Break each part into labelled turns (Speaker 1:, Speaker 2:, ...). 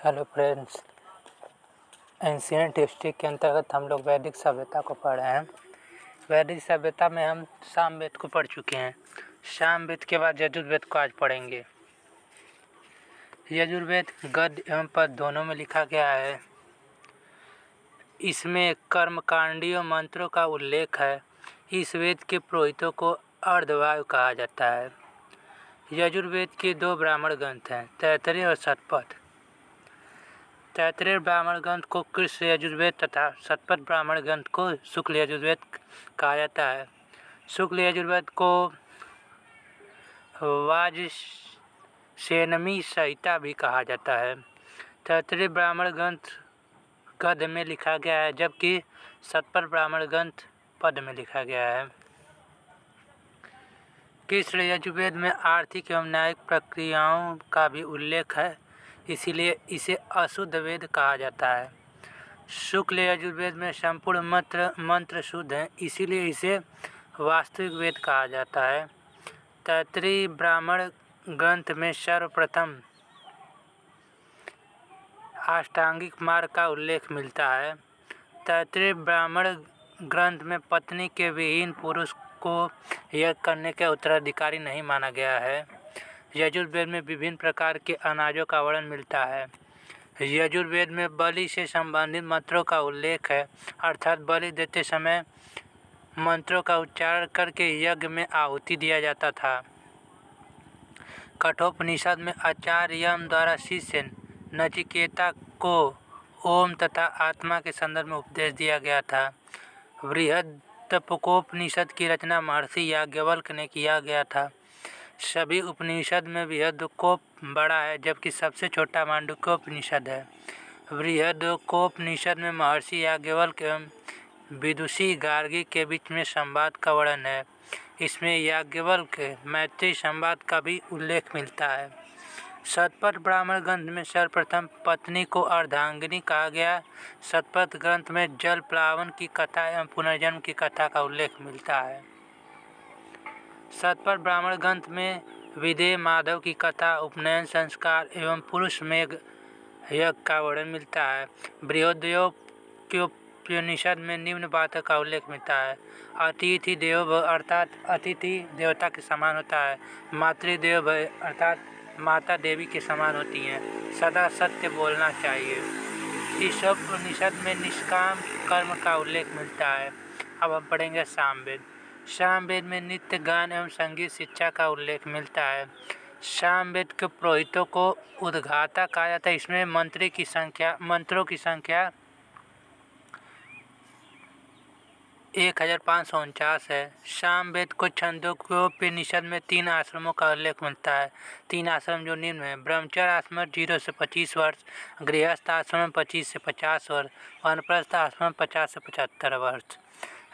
Speaker 1: Hello friends, ancient history के अंतर्गत हम लोग वैदिक सभ्यता को पढ़ रहे हैं। वैदिक सभ्यता में हम सामवेद को पढ़ चुके हैं। सामवेद के बाद यजुर्वेद को आज पढ़ेंगे। यजुर्वेद गद्य एवं पद दोनों में लिखा गया है। इसमें कर्मकांडीय मंत्रों का उल्लेख है। इस वेद के पुरोहितों को अर्धवायु कहा जाता है। यजुर्वेद के दो ब्राह्मण ग्रंथ हैं, तैत्तिरीय और शतपथ। तैत्तिरीय ब्राह्मण ग्रंथ को कृष्ण यजुर्वेद तथा शतपथ ब्राह्मण ग्रंथ को शुक्ल यजुर्वेद कहा जाता है। शुक्ल यजुर्वेद को वाजसेनमी संहिता भी कहा जाता है। तैत्तिरीय ब्राह्मण ग्रंथ गद्य में लिखा गया है, जबकि शतपथ ब्राह्मण ग्रंथ पद में लिखा गया है। कृष्ण यजुर्वेद में आर्थिक एवं न्यायिक प्रक्रियाओं का भी उल्लेख है, इसीलिए इसे अशुद्ध वेद कहा जाता है। शुक्ल यजुर्वेद में संपूर्ण मंत्र शुद्ध हैं, इसीलिए इसे वास्तविक वेद कहा जाता है। तैत्तिरीय ब्राह्मण ग्रंथ में सर्वप्रथम अष्टांगिक मार्ग का उल्लेख मिलता है। तैत्तिरीय ब्राह्मण ग्रंथ में पत्नी के विहीन पुरुष को यज्ञ करने के उत्तराधिकारी नहीं माना गया है। यजुर्वेद में विभिन्न प्रकार के अनाजों का वर्णन मिलता है। यजुर्वेद में बलि से संबंधित मंत्रों का उल्लेख है, अर्थात बलि देते समय मंत्रों का उच्चारण करके यज्ञ में आहुति दिया जाता था। कठोपनिषद में आचार्य यम द्वारा शिष्य नचिकेता को ओम तथा आत्मा के संदर्भ में उपदेश दिया गया था। बृहदोपनिषद की रचना महर्षि याज्ञवल्क्य ने किया गया था। सभी उपनिषद में बृहदोप बड़ा है, जबकि सबसे छोटा मांडुक्योपनिषद है। बृहदोपनिषद में महर्षि याज्ञवल्क्य एवं विदुषी गार्गी के बीच में संवाद का वर्णन है। इसमें याज्ञवल्क्य मैत्री संवाद का भी उल्लेख मिलता है। शतपथ ब्राह्मण ग्रंथ में सर्वप्रथम पत्नी को अर्धांगिनी कहा गया। शतपथ ग्रंथ में जल प्लावन की कथा एवं पुनर्जन्म की कथा का उल्लेख मिलता है। शतपथ ब्राह्मण ग्रंथ में विदेह माधव की कथा, उपनयन संस्कार एवं पुरुष मेघ यज्ञ का वर्णन मिलता है। बृहदोपनिषद में निम्न बातों का उल्लेख मिलता है। अतिथि देवो भव, अर्थात अतिथि देवता के समान होता है। मातृदेवो भव, अर्थात माता देवी के समान होती हैं। सदा सत्य बोलना चाहिए। इस उपनिषद में निष्काम कर्म का उल्लेख मिलता है। अब हम पढ़ेंगे सामवेद। सामवेद में नृत्य, गान एवं संगीत शिक्षा का उल्लेख मिलता है। सामवेद के पुरोहितों को उद्गाता कहा जाता है। इसमें मंत्रों की संख्या 1549 है। सामवेद को छंदोग्योपनिषद में 3 आश्रमों का उल्लेख मिलता है। 3 आश्रम जो निम्न है: ब्रह्मचर्य आश्रम 0 से 25 वर्ष, गृहस्थ आश्रम 25 से 50 वर्ष, वानप्रस्थ आश्रम 50 से 75 वर्ष।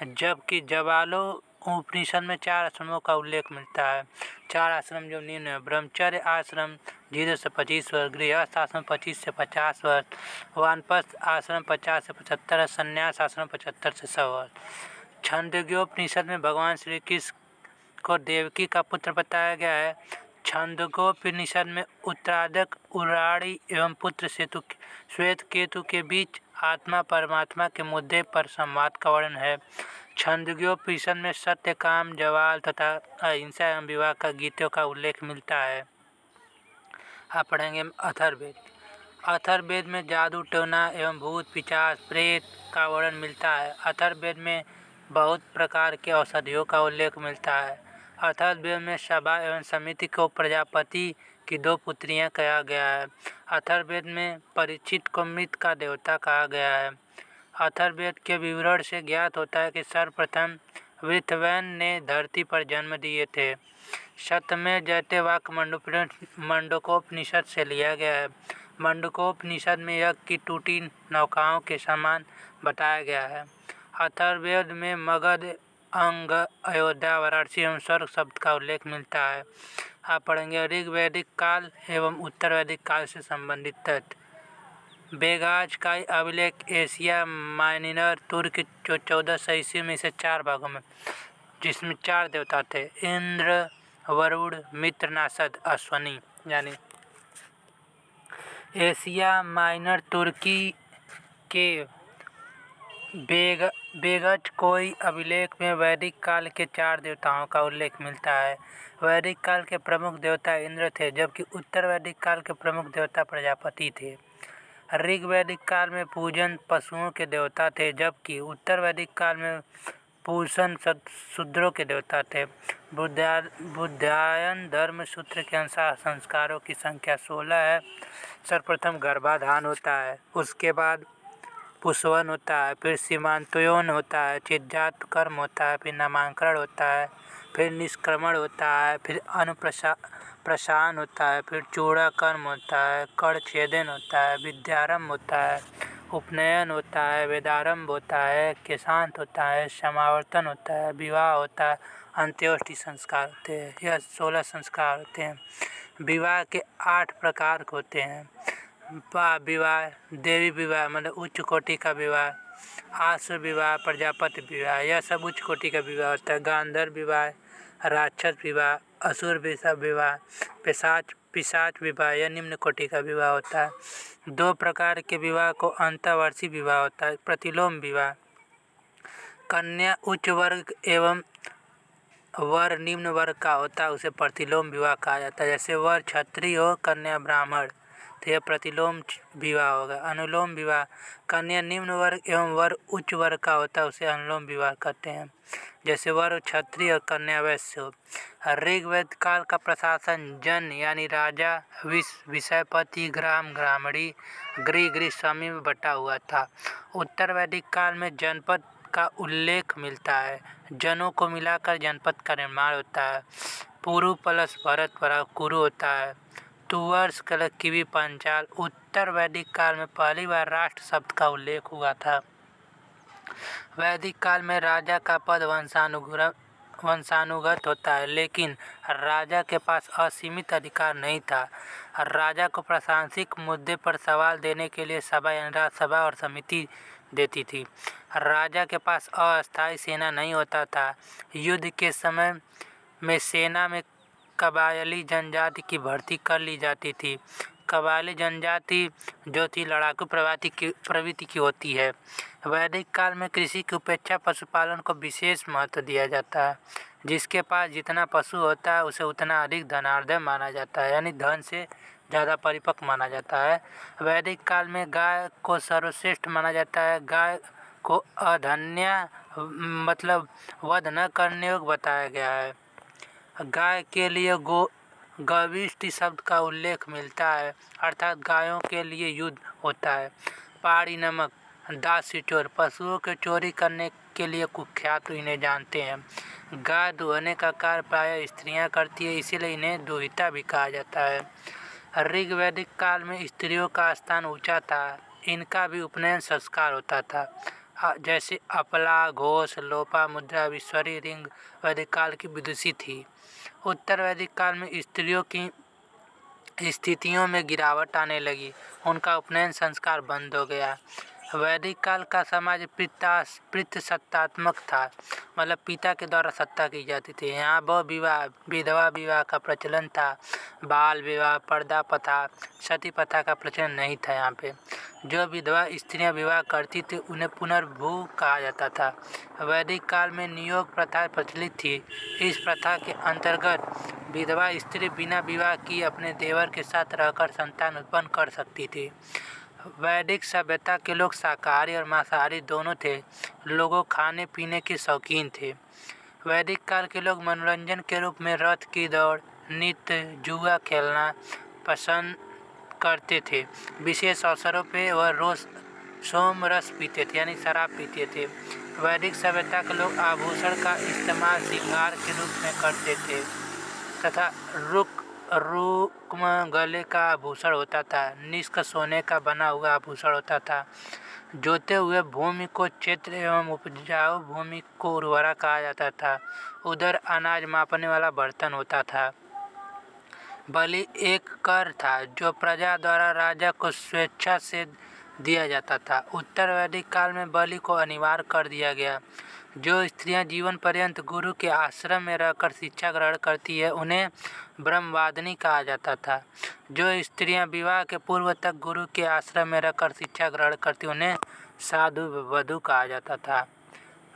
Speaker 1: जबकि जवालो उपनिषद में 4 आश्रमों का उल्लेख मिलता है। 4 आश्रम जो निम्न है: ब्रह्मचर्य आश्रम 0 से 25 वर्ष, गृहस्थ आश्रम 25 से 50 वर्ष, वानप्रस्थ आश्रम 50 से 75, संन्यास आश्रम 75 से 100 वर्ष। छंदोग्योपनिषद में भगवान श्री कृष्ण को देवकी का पुत्र बताया गया है। छंदोग्योपनिषद में उत्तराधिक उराड़ी एवं पुत्र श्वेतकेतु के बीच आत्मा परमात्मा के मुद्दे पर संवाद का वर्णन है। छंदोग्योपनिषद में सत्य, काम, जवाल तथा अहिंसा एवं विवाह का गीतों का उल्लेख मिलता है। आप पढ़ेंगे अथर्ववेद। अथर्ववेद में जादू, टोना एवं भूत, पिशाच, प्रेत का वर्णन मिलता है। अथर्ववेद में बहुत प्रकार के औषधियों का उल्लेख मिलता है। अथर्ववेद में सभा एवं समिति को प्रजापति की 2 पुत्रियां कहा गया है। अथर्ववेद में परीक्षित को मृत का देवता कहा गया है। अथर्ववेद के विवरण से ज्ञात होता है कि सर्वप्रथम वृत्रवैन ने धरती पर जन्म दिए थे। सत्यमेव जयते वाक्य मंडूकोपनिषद से लिया गया है। मंडूकोपनिषद में यज्ञ की टूटी नौकाओं के समान बताया गया है। अथर्ववेद में मगध, अंग, अयोध्या, वाराणसी एवं स्वर्ग शब्द का उल्लेख मिलता है। आप पढ़ेंगे ऋग्वैदिक काल एवं उत्तर वैदिक काल से संबंधित तथ्य। बेगाज का अभिलेख एशिया माइनर तुर्क जो 1400 ईस्वी में इसे 4 भागों में, जिसमें 4 देवता थे: इंद्र, वरुण, मित्र, नासद, अश्वनी। यानी एशिया माइनर तुर्की के बेगज कोई अभिलेख में वैदिक काल के 4 देवताओं का उल्लेख मिलता है। वैदिक काल के प्रमुख देवता इंद्र थे, जबकि उत्तर वैदिक काल के प्रमुख देवता प्रजापति थे। ऋग वैदिक काल में पूजन पशुओं के देवता थे, जबकि उत्तर वैदिक काल में पूजन शूद्रों के देवता थे। बुद्धायन धर्म सूत्र के अनुसार संस्कारों की संख्या 16 है। सर्वप्रथम गर्भाधान होता है, उसके बाद पुष्पवन होता है, फिर सीमांतोयन होता है, चिज्जात कर्म होता है, फिर नामांकरण होता है, फिर निष्क्रमण होता है, फिर प्रशान होता है, फिर चूड़ा कर्म होता है, कड़ छेदन होता है, विद्यारंभ होता है, उपनयन होता है, वेदारंभ होता है, केशांत होता है, समावर्तन होता है, विवाह होता है, अंत्योष्टि संस्कार होते हैं। यह 16 संस्कार होते हैं। विवाह के 8 प्रकार होते हैं। विवाह, देवी विवाह मतलब उच्च कोटि का विवाह, आसुर विवाह, प्रजापति विवाह, यह सब उच्च कोटि का विवाह होता है। गांधर्व विवाह, राक्षस विवाह, असुर विवाह, पिशाच विवाह, यह निम्न कोटि का विवाह होता है। 2 प्रकार के विवाह को अंतःवर्षीय विवाह होता है। प्रतिलोम विवाह, कन्या उच्च वर्ग एवं वर निम्न वर्ग का होता है, उसे प्रतिलोम विवाह कहा जाता है। जैसे वर क्षत्रिय हो, कन्या ब्राह्मण, तो यह प्रतिलोम विवाह होगा। अनुलोम विवाह, कन्या निम्न वर्ग एवं वर उच्च वर्ग का होता है, उसे अनुलोम विवाह कहते हैं। जैसे वर क्षत्रिय और कन्या वैश्य हो। ऋग्वेद काल का प्रशासन जन यानी राजा, विषयपति, ग्राम, ग्रामणी, गृह स्वामी में बटा हुआ था। उत्तर वैदिक काल में जनपद का उल्लेख मिलता है। जनों को मिलाकर जनपद का निर्माण होता है। पुरु प्लस भरत बराबर कुरु होता है। तुवर्स कलक किवी पंचाल। उत्तर वैदिक काल में पहली बार राष्ट्र शब्द का उल्लेख हुआ था। वैदिक काल में राजा का पद वंशानुगत होता है, लेकिन राजा के पास असीमित अधिकार नहीं था। राजा को प्रशासनिक मुद्दे पर सवाल देने के लिए सभा यानी राज्यसभा और समिति देती थी। राजा के पास अस्थायी सेना नहीं होता था। युद्ध के समय में सेना में कबायली जनजाति की भर्ती कर ली जाती थी। कबायली जनजाति जो थी लड़ाकू प्रवृत्ति की होती है। वैदिक काल में कृषि की उपेक्षा पशुपालन को विशेष महत्व दिया जाता है। जिसके पास जितना पशु होता है उसे उतना अधिक धनार्दय माना जाता है, यानी धन से ज़्यादा परिपक्व माना जाता है। वैदिक काल में गाय को सर्वश्रेष्ठ माना जाता है। गाय को अधन्या मतलब वध न करने योग्य बताया गया है। गाय के लिए गविष्टि शब्द का उल्लेख मिलता है, अर्थात गायों के लिए युद्ध होता है। पहाड़ी नमक, दासी चोर, पशुओं के चोरी करने के लिए कुख्यात इन्हें जानते हैं। गाय दुहने का कार्य प्रायः स्त्रियां करती है, इसीलिए इन्हें दुहिता भी कहा जाता है। ऋग वैदिक काल में स्त्रियों का स्थान ऊंचा था। इनका भी उपनयन संस्कार होता था। जैसे अपला, घोष, लोपा, मुद्रा, विश्वरी, रिंग वैदिक काल की विदुषी थी। उत्तर वैदिक काल में स्त्रियों की स्थितियों में गिरावट आने लगी, उनका उपनयन संस्कार बंद हो गया। वैदिक काल का समाज पितृसत्तात्मक था, मतलब पिता के द्वारा सत्ता की जाती थी। यहाँ विधवा विवाह का प्रचलन था। बाल विवाह, पर्दा प्रथा, सती प्रथा का प्रचलन नहीं था। यहाँ पे जो विधवा स्त्रियां विवाह करती थी उन्हें पुनर्भू कहा जाता था। वैदिक काल में नियोग प्रथा प्रचलित थी। इस प्रथा के अंतर्गत विधवा स्त्री बिना विवाह किए अपने देवर के साथ रहकर संतान उत्पन्न कर सकती थी। वैदिक सभ्यता के लोग शाकाहारी और मांसाहारी दोनों थे। लोगों खाने पीने के शौकीन थे। वैदिक काल के लोग मनोरंजन के रूप में रथ की दौड़, नृत्य, जुआ खेलना पसंद करते थे। विशेष अवसरों पे वह रोज सोम रस पीते थे, यानी शराब पीते थे। वैदिक सभ्यता के लोग आभूषण का इस्तेमाल श्रृंगार के रूप में करते थे तथा रुक्म गले का आभूषण होता था। निष्क सोने का बना हुआ आभूषण होता था। जोते हुए भूमि को क्षेत्र एवं उपजाऊ भूमि को उर्वरा कहा जाता था। उधर अनाज मापने वाला बर्तन होता था। बलि एक कर था जो प्रजा द्वारा राजा को स्वेच्छा से दिया जाता था। उत्तर वैदिक काल में बलि को अनिवार्य कर दिया गया। जो स्त्रियां जीवन पर्यंत गुरु के आश्रम में रहकर शिक्षा ग्रहण करती है उन्हें ब्रह्मवादिनी कहा जाता था। जो स्त्रियां विवाह के पूर्व तक गुरु के आश्रम में रहकर शिक्षा ग्रहण करती उन्हें साधु वधू कहा जाता था।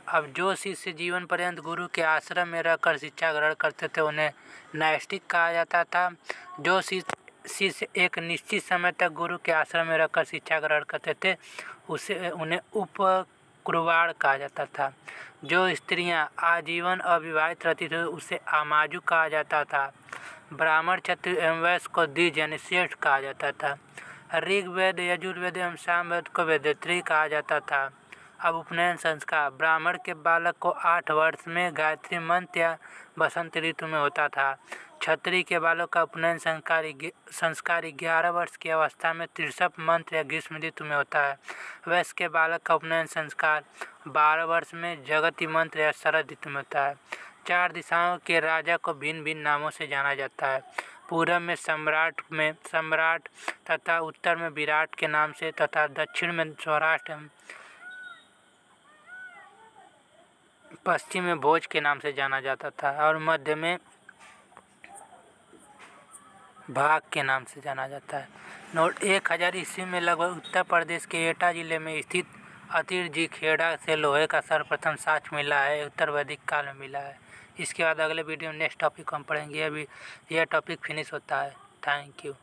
Speaker 1: अब जो शिष्य जीवन पर्यंत गुरु के आश्रम में रहकर शिक्षा ग्रहण करते थे उन्हें नैष्ठिक कहा जाता था। जो शिष्य एक निश्चित समय तक गुरु के आश्रम में रहकर शिक्षा ग्रहण करते थे उन्हें उपकुरवाण कहा जाता था। जो स्त्रियां आजीवन अविवाहित रहती थी उसे आमाजु कहा जाता था। ब्राह्मण, क्षत्रिय एवं वैश्य को द्विज यानी श्रेष्ठ कहा जाता था। ऋग्वेद, यजुर्वेद एवं सामवेद को वेदत्री कहा जाता था। अब उपनयन संस्कार। ब्राह्मण के बालक को 8 वर्ष में गायत्री मंत्र या बसंत ऋतु में होता था। क्षत्रिय के बालक का उपनयन संस्कार 11 वर्ष की अवस्था में 63 मंत्र या ग्रीष्म ऋतु में होता है। वैश्य के बालक का उपनयन संस्कार 12 वर्ष में जगती मंत्र या शरद ऋतु में होता है। 4 दिशाओं के राजा को भिन्न भिन्न नामों से जाना जाता है। पूरब में सम्राट तथा उत्तर में विराट के नाम से तथा दक्षिण में सौराष्ट्र पश्चिम में भोज के नाम से जाना जाता था और मध्य में भाग के नाम से जाना जाता है। नोट 1000 ईस्वी में लगभग उत्तर प्रदेश के एटा जिले में स्थित अतिरजी खेड़ा से लोहे का सर्वप्रथम साक्ष्य मिला है। उत्तर वैदिक काल में मिला है। इसके बाद अगले वीडियो में नेक्स्ट टॉपिक हम पढ़ेंगे। अभी यह टॉपिक फिनिश होता है। Thank you.